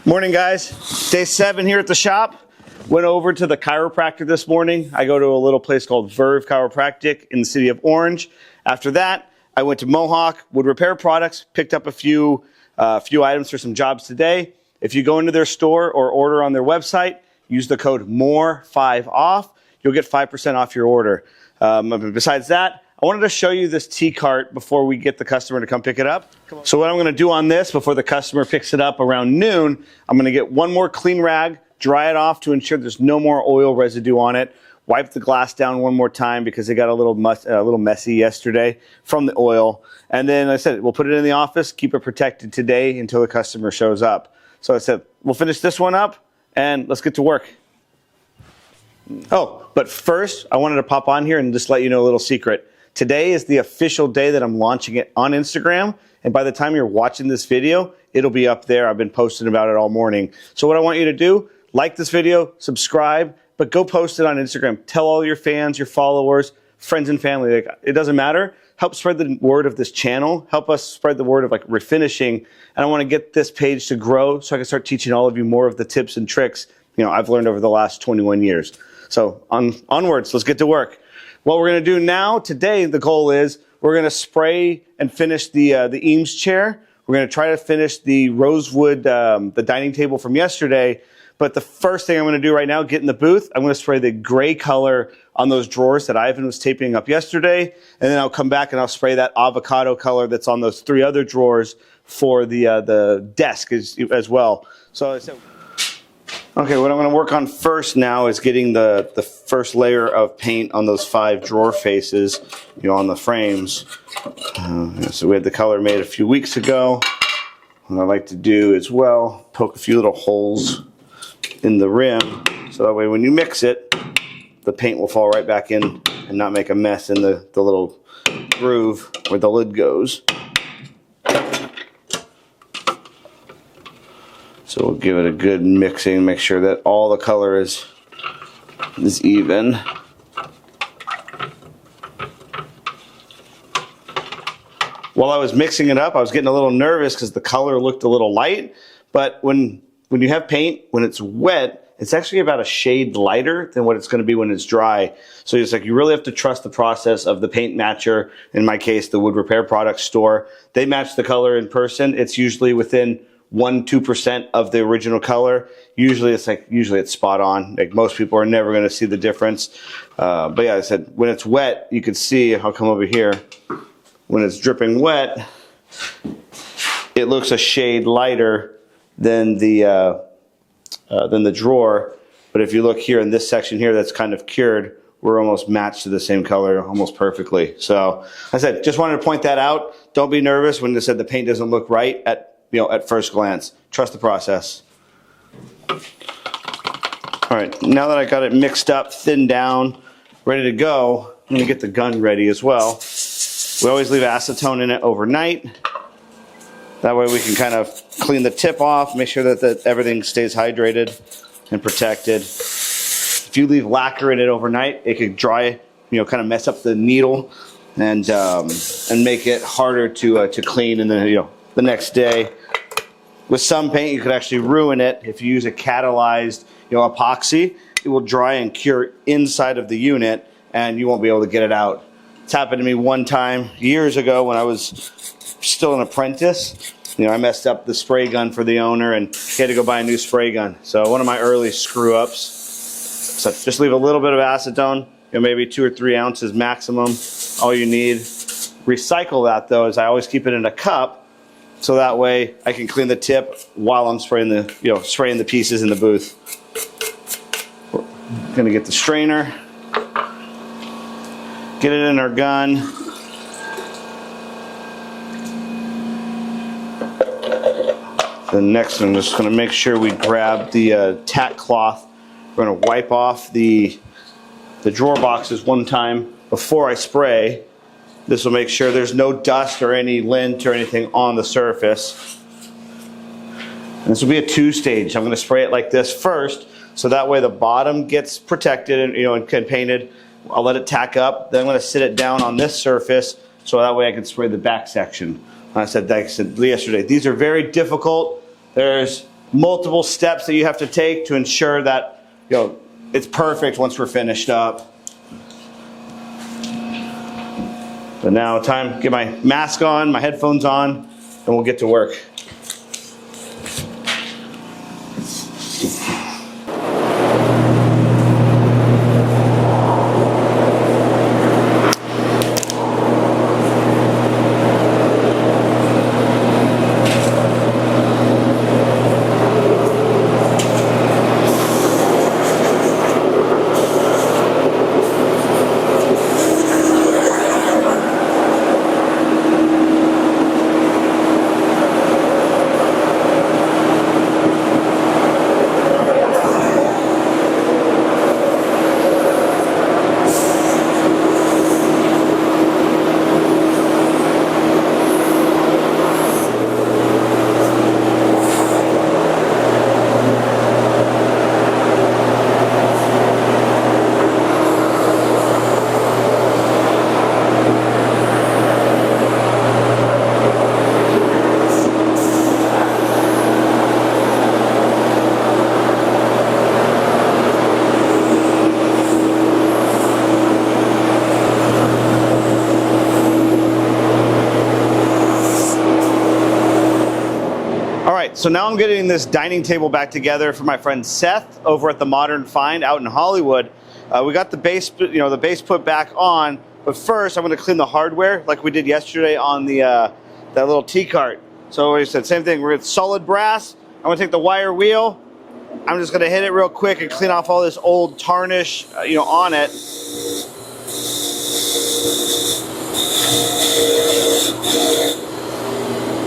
Morning, guys. Day 7 here at the shop. Went over to the chiropractor this morning. I go to a little place called Verve Chiropractic in the city of Orange. After that, I went to Mohawk Wood Repair Products, picked up a few items for some jobs today. If you go into their store or order on their website, use the code MORE5OFF. You'll get 5% off your order. Besides that, I wanted to show you this tea cart before we get the customer to come pick it up. So what I'm going to do on this before the customer picks it up around noon, I'm going to get one more clean rag, dry it off to ensure there's no more oil residue on it, wipe the glass down one more time because it got a little messy yesterday from the oil. And then I said, we'll put it in the office, keep it protected today until the customer shows up. So I said, we'll finish this one up and let's get to work. Oh, but first I wanted to pop on here and just let you know a little secret. Today is the official day that I'm launching it on Instagram, and by the time you're watching this video, it'll be up there. I've been posting about it all morning. So what I want you to do, like this video, subscribe, but go post it on Instagram. Tell all your fans, your followers, friends and family. It doesn't matter. Help spread the word of this channel. Help us spread the word of refinishing. And I want to get this page to grow so I can start teaching all of you more of the tips and tricks I've learned over the last 21 years. So onwards, let's get to work. What we're going to do now, today, the goal is we're going to spray and finish the Eames chair. We're going to try to finish the rosewood, the dining table from yesterday. But the first thing I'm going to do right now, get in the booth, I'm going to spray the gray color on those drawers that Ivan was taping up yesterday. And then I'll come back and I'll spray that avocado color that's on those 3 other drawers for the desk as well. So I said, okay, what I'm going to work on first now is getting the first layer of paint on those 5 drawer faces, on the frames. So we had the color made a few weeks ago. What I like to do as well, poke a few little holes in the rim, so that way when you mix it, the paint will fall right back in and not make a mess in the little groove where the lid goes. So we'll give it a good mixing, make sure that all the color is even. While I was mixing it up, I was getting a little nervous because the color looked a little light. But when you have paint, when it's wet, it's actually about a shade lighter than what it's going to be when it's dry. So it's you really have to trust the process of the paint matcher. In my case, the Wood Repair Products store. They match the color in person. It's usually within 1-2% of the original color. Usually it's spot on. Most people are never going to see the difference. But yeah, I said when it's wet, you can see. I'll come over here. When it's dripping wet, it looks a shade lighter than the drawer. But if you look here in this section here, that's kind of cured. We're almost matched to the same color, almost perfectly. So I said, just wanted to point that out. Don't be nervous when they said the paint doesn't look right at first glance. Trust the process. All right, now that I got it mixed up, thinned down, ready to go, I'm gonna get the gun ready as well. We always leave acetone in it overnight. That way we can kind of clean the tip off, make sure that everything stays hydrated and protected. If you leave lacquer in it overnight, it could dry, kind of mess up the needle and make it harder to clean in the next day. With some paint, you could actually ruin it. If you use a catalyzed, epoxy, it will dry and cure inside of the unit, and you won't be able to get it out. It's happened to me one time years ago when I was still an apprentice. I messed up the spray gun for the owner, and he had to go buy a new spray gun. So one of my early screw-ups. So just leave a little bit of acetone, maybe 2 or 3 ounces maximum, all you need. Recycle that though, is I always keep it in a cup. So that way I can clean the tip while I'm spraying the pieces in the booth. We're gonna get the strainer, get it in our gun. Then next I'm just gonna make sure we grab the tack cloth. We're gonna wipe off the drawer boxes one time before I spray. This will make sure there's no dust or any lint or anything on the surface. And this will be a 2-stage. I'm going to spray it like this first, so that way the bottom gets protected and painted. I'll let it tack up. Then I'm going to sit it down on this surface, so that way I can spray the back section. I said yesterday, these are very difficult. There's multiple steps that you have to take to ensure that, you know, it's perfect once we're finished up. But now time to get my mask on, my headphones on, and we'll get to work. So now I'm getting this dining table back together for my friend Seth over at the Modern Find out in Hollywood. We got the base, the base put back on, but first I'm going to clean the hardware like we did yesterday on the that little T-cart. So we said same thing. We're with solid brass. I'm going to take the wire wheel. I'm just going to hit it real quick and clean off all this old tarnish, on it.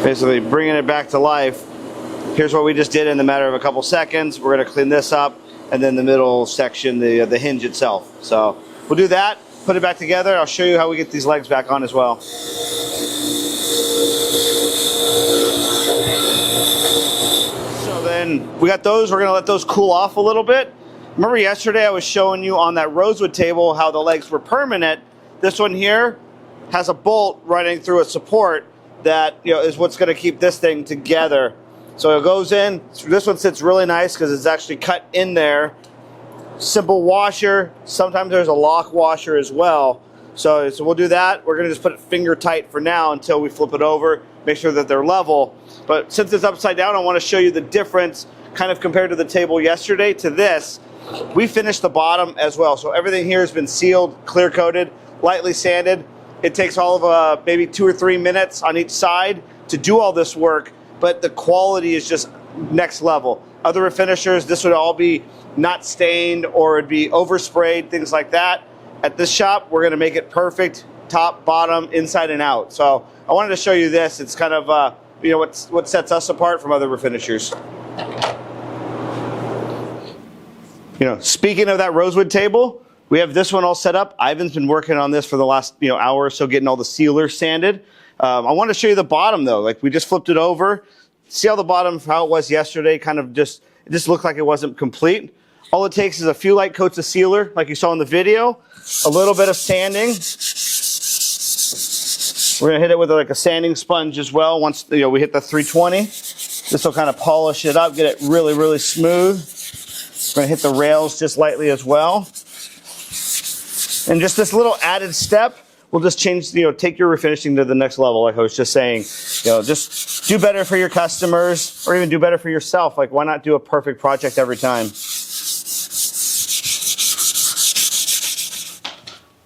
Basically bringing it back to life. Here's what we just did in the matter of a couple seconds. We're going to clean this up, and then the middle section, the hinge itself. So we'll do that, put it back together. I'll show you how we get these legs back on as well. So then we got those. We're going to let those cool off a little bit. Remember yesterday I was showing you on that rosewood table how the legs were permanent. This one here has a bolt running through a support that is what's going to keep this thing together. So it goes in. This one sits really nice because it's actually cut in there. Simple washer. Sometimes there's a lock washer as well. So we'll do that. We're going to just put it finger tight for now until we flip it over, make sure that they're level. But since it's upside down, I want to show you the difference kind of compared to the table yesterday to this. We finished the bottom as well. So everything here has been sealed, clear coated, lightly sanded. It takes all of maybe 2 or 3 minutes on each side to do all this work. But the quality is just next level. Other refinishers, this would all be not stained or it'd be oversprayed, things like that. At this shop, we're gonna make it perfect, top, bottom, inside and out. So I wanted to show you this. It's kind of what sets us apart from other refinishers. Speaking of that rosewood table, we have this one all set up. Ivan's been working on this for the last hour or so, getting all the sealers sanded. I want to show you the bottom though. Like we just flipped it over. See how the bottom, how it was yesterday, kind of it just looked like it wasn't complete. All it takes is a few light coats of sealer, like you saw in the video, a little bit of sanding. We're gonna hit it with like a sanding sponge as well. Once we hit the 320, this will kind of polish it up, get it really, really smooth. We're gonna hit the rails just lightly as well. And just this little added step will just change, take your refinishing to the next level. Like I was just saying, just do better for your customers or even do better for yourself. Like why not do a perfect project every time?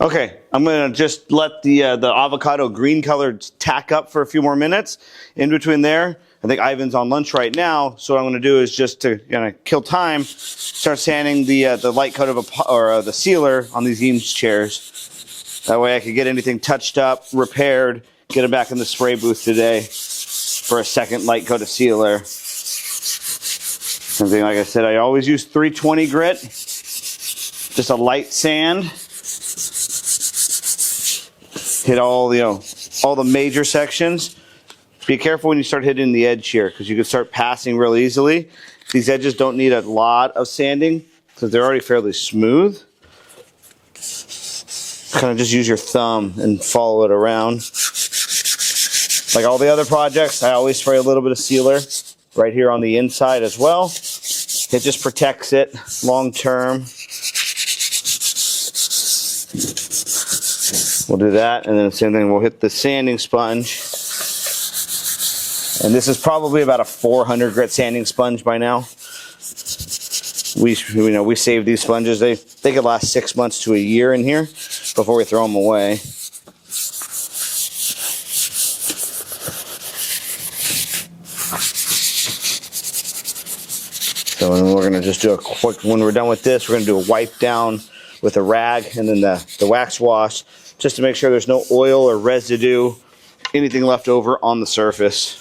Okay, I'm gonna just let the avocado green color tack up for a few more minutes. In between there, I think Ivan's on lunch right now, so what I'm gonna do is just to kill time, start sanding the light coat of the sealer on these Eames chairs. That way I could get anything touched up, repaired, get it back in the spray booth today for a second light coat of sealer. Something like I said, I always use 320 grit, just a light sand. Hit all the major sections. Be careful when you start hitting the edge here because you can start passing real easily. These edges don't need a lot of sanding because they're already fairly smooth. Kind of just use your thumb and follow it around. Like all the other projects, I always spray a little bit of sealer. right here on the inside as well. It just protects it long term. We'll do that, and then the same thing, we'll hit the sanding sponge. And this is probably about a 400 grit sanding sponge by now. We save these sponges. They could last 6 months to a year in here before we throw them away. So we're going to just do a quick, when we're done with this, we're going to do a wipe down with a rag and then the wax wash, just to make sure there's no oil or residue, anything left over on the surface.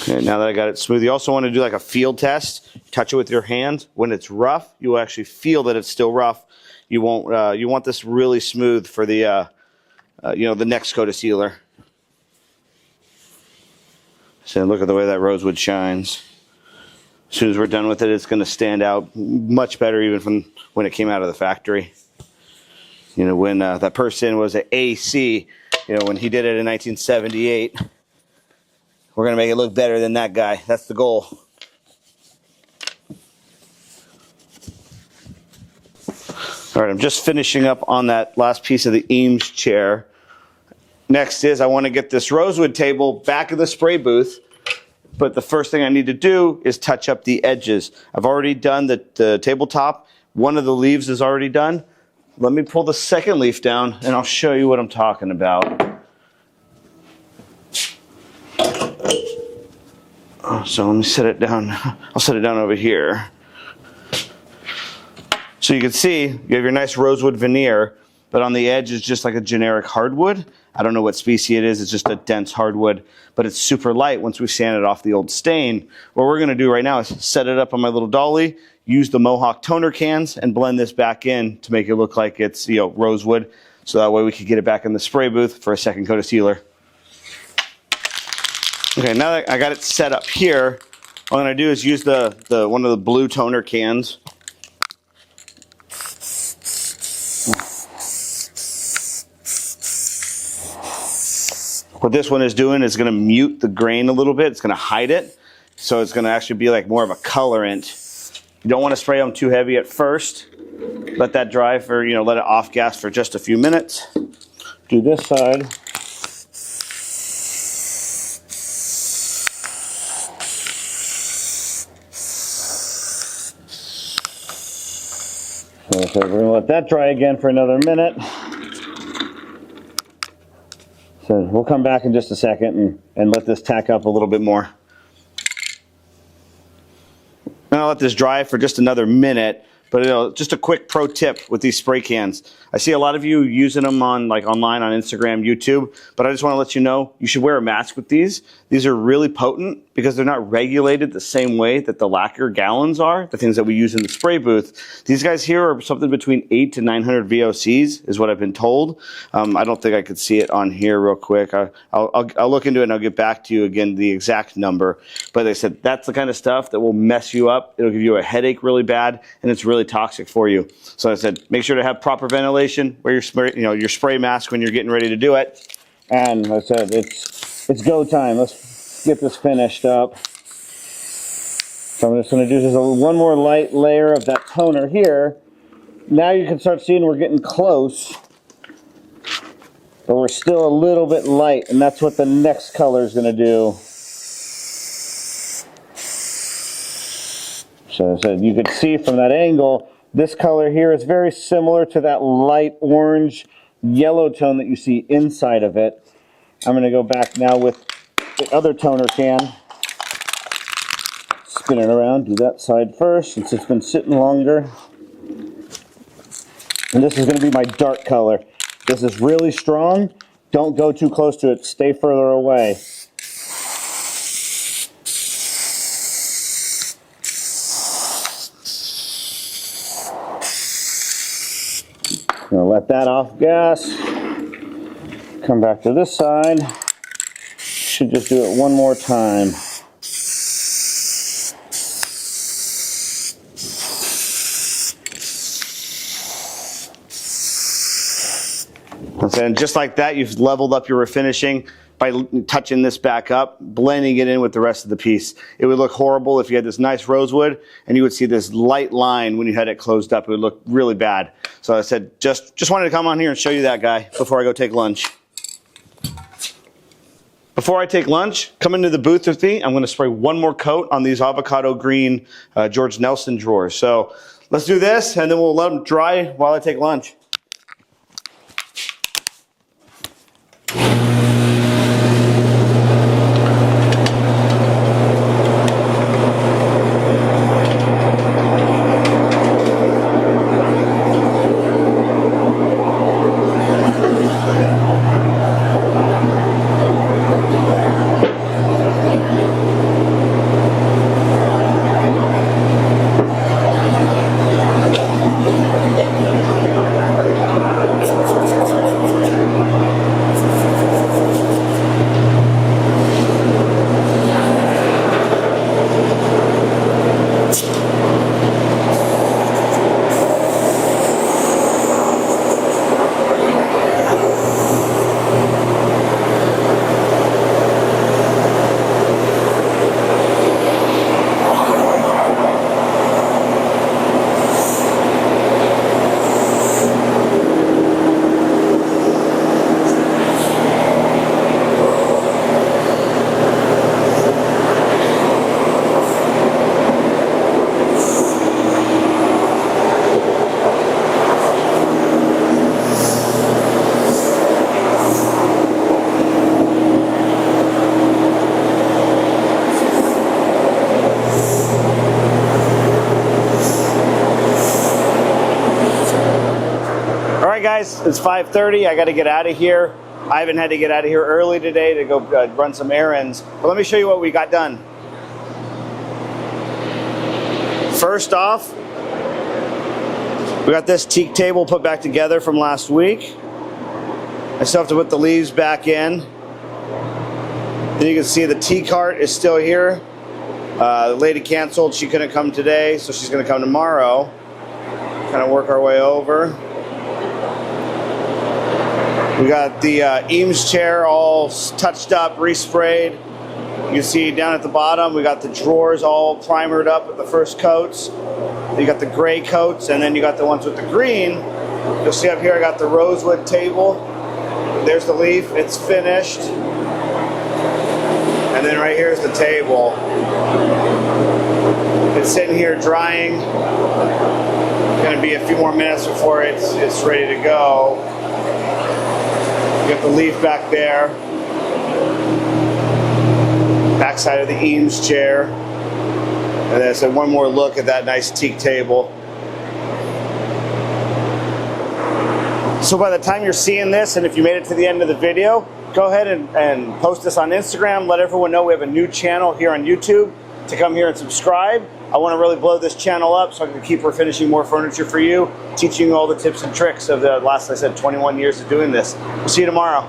Okay, now that I got it smooth, you also want to do like a feel test. Touch it with your hand. When it's rough, you will actually feel that it's still rough. You won't. You want this really smooth for the the next coat of sealer. So look at the way that rosewood shines. As soon as we're done with it, it's going to stand out much better even from when it came out of the factory. You know, when that person was an AC, when he did it in 1978, we're going to make it look better than that guy. That's the goal. All right, I'm just finishing up on that last piece of the Eames chair. Next is I want to get this rosewood table back in the spray booth, but the first thing I need to do is touch up the edges. I've already done the tabletop. One of the leaves is already done. Let me pull the second leaf down and I'll show you what I'm talking about. So let me set it down. I'll set it down over here. So you can see you have your nice rosewood veneer, but on the edge is just like a generic hardwood. I don't know what species it is. It's just a dense hardwood, but it's super light once we sand it off the old stain. What we're going to do right now is set it up on my little dolly, use the Mohawk toner cans, and blend this back in to make it look like it's rosewood. So that way we can get it back in the spray booth for a second coat of sealer. Okay, now that I got it set up here, what I'm going to do is use the one of the blue toner cans. What this one is doing is going to mute the grain a little bit. It's going to hide it. So it's going to actually be like more of a colorant. You don't want to spray them too heavy at first. Let that dry for, let it off gas for just a few minutes. Do this side. So we're going to let that dry again for another minute. So we'll come back in just a second and let this tack up a little bit more. And I'll let this dry for just another minute. But just a quick pro tip with these spray cans. I see a lot of you using them online on Instagram, YouTube, but I just want to let you know you should wear a mask with these. These are really potent because they're not regulated the same way that the lacquer gallons are, the things that we use in the spray booth. These guys here are something between 800 to 900 VOCs is what I've been told. I don't think I could see it on here real quick. I'll look into it and I'll get back to you again the exact number. But they said that's the kind of stuff that will mess you up. It'll give you a headache really bad, and it's really toxic for you. So I said, make sure to have proper ventilation, wear your spray mask when you're getting ready to do it. And I said, it's go time. Let's get this finished up. So I'm just going to do just one more light layer of that toner here. Now you can start seeing we're getting close, but we're still a little bit light, and that's what the next color is going to do. So you can see from that angle, this color here is very similar to that light orange yellow tone that you see inside of it. I'm going to go back now with the other toner can. Spin it around, do that side first since it's been sitting longer. And this is going to be my dark color. This is really strong. Don't go too close to it. Stay further away. I'm going to let that off gas. Come back to this side. Should just do it one more time. And just like that, you've leveled up your refinishing by touching this back up, blending it in with the rest of the piece. It would look horrible if you had this nice rosewood and you would see this light line when you had it closed up. It would look really bad. So I said, just wanted to come on here and show you that, guy, before I go take lunch. Before I take lunch, come into the booth with me. I'm going to spray one more coat on these avocado green George Nelson drawers. So let's do this, and then we'll let them dry while I take lunch. Guys, it's 5:30. I got to get out of here. Ivan had to get out of here early today to go run some errands. But let me show you what we got done. First off, we got this teak table put back together from last week. I still have to put the leaves back in. Then you can see the tea cart is still here. The lady canceled. She couldn't come today, so she's going to come tomorrow. Kind of work our way over. We got the Eames chair all touched up, resprayed. You can see down at the bottom, we got the drawers all primered up with the first coats. You got the gray coats, and then you got the ones with the green. You'll see up here I got the rosewood table. There's the leaf, it's finished. And then right here's the table. It's sitting here drying. Gonna be a few more minutes before it's ready to go. You got the leaf back there. Backside of the Eames chair. And then I said one more look at that nice teak table. So by the time you're seeing this, and if you made it to the end of the video, go ahead and post this on Instagram. Let everyone know we have a new channel here on YouTube to come here and subscribe. I want to really blow this channel up so I can keep refinishing more furniture for you, teaching you all the tips and tricks of the last, I said, 21 years of doing this. We'll see you tomorrow.